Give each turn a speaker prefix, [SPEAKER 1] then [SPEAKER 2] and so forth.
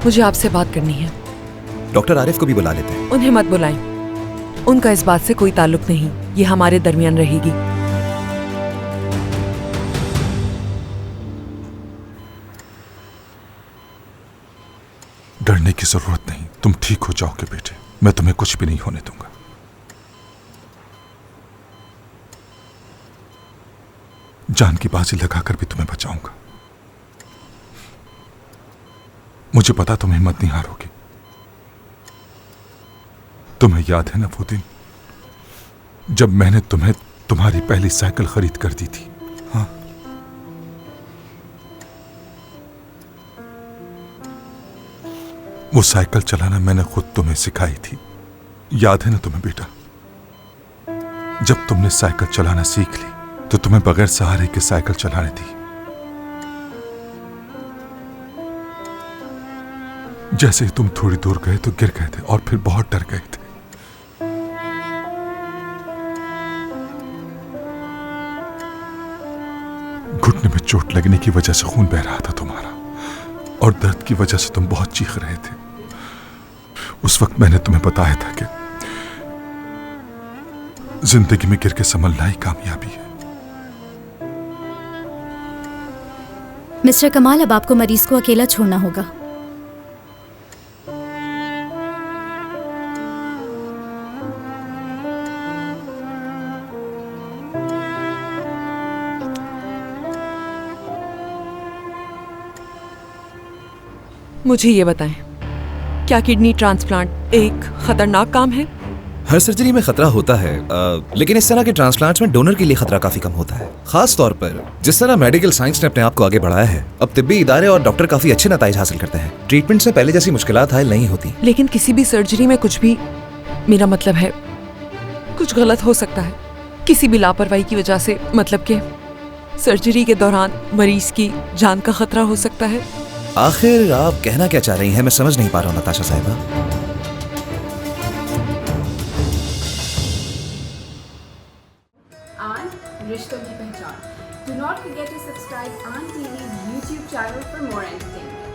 [SPEAKER 1] मुझे आपसे बात करनी है।
[SPEAKER 2] डॉक्टर आरिफ को भी बुला लेते हैं।
[SPEAKER 1] उन्हें मत बुलाएं। उनका इस बात से कोई ताल्लुक नहीं। ये हमारे दरमियान रहेगी।
[SPEAKER 3] डरने की जरूरत नहीं, तुम ठीक हो जाओगे बेटे। मैं तुम्हें कुछ भी नहीं होने दूंगा। जान की बाजी लगाकर भी तुम्हें बचाऊंगा। मुझे पता तुम हिम्मत नहीं हारोगी। तुम्हें याद है ना वो दिन जब मैंने तुम्हें तुम्हारी पहली साइकिल खरीद कर दी थी? हाँ, वो साइकिल चलाना मैंने खुद तुम्हें सिखाई थी। याद है ना तुम्हें बेटा? जब तुमने साइकिल चलाना सीख ली तो तुम्हें बगैर सहारे के साइकिल चलाने दी। जैसे ही तुम थोड़ी दूर गए तो गिर गए थे और फिर बहुत डर गए थे। घुटने में चोट लगने की वजह से खून बह रहा था तुम्हारा, और दर्द की वजह से तुम बहुत चीख रहे थे। उस वक्त मैंने तुम्हें बताया था कि जिंदगी में गिर के संभलना ही कामयाबी है।
[SPEAKER 4] मिस्टर कमाल, अब आपको मरीज को अकेला छोड़ना होगा।
[SPEAKER 1] मुझे ये बताएं, क्या किडनी ट्रांसप्लांट एक खतरनाक काम है?
[SPEAKER 2] हर सर्जरी में खतरा होता है, लेकिन इस तरह के ट्रांसप्लांट्स में डोनर के लिए खतरा काफी कम होता है। खास तौर पर जिस तरह मेडिकल साइंस ने अपने आप को आगे बढ़ाया है, अब तिब्बी इदारे और डॉक्टर काफी अच्छे नताइज हासिल करते हैं। ट्रीटमेंट से पहले जैसी मुश्किलात हायल नहीं होती।
[SPEAKER 1] लेकिन किसी भी सर्जरी में कुछ भी, मेरा मतलब है कुछ गलत हो सकता है किसी भी लापरवाही की वजह से। मतलब कि सर्जरी के दौरान मरीज की जान का खतरा हो सकता है।
[SPEAKER 2] आखिर आप कहना क्या चाह रही हैं? मैं समझ नहीं पा रहा हूँ नताशा साहिबा।
[SPEAKER 5] रिश्तों की पहचान। Do not forget to subscribe Aan TV's YouTube channel for more entertainment.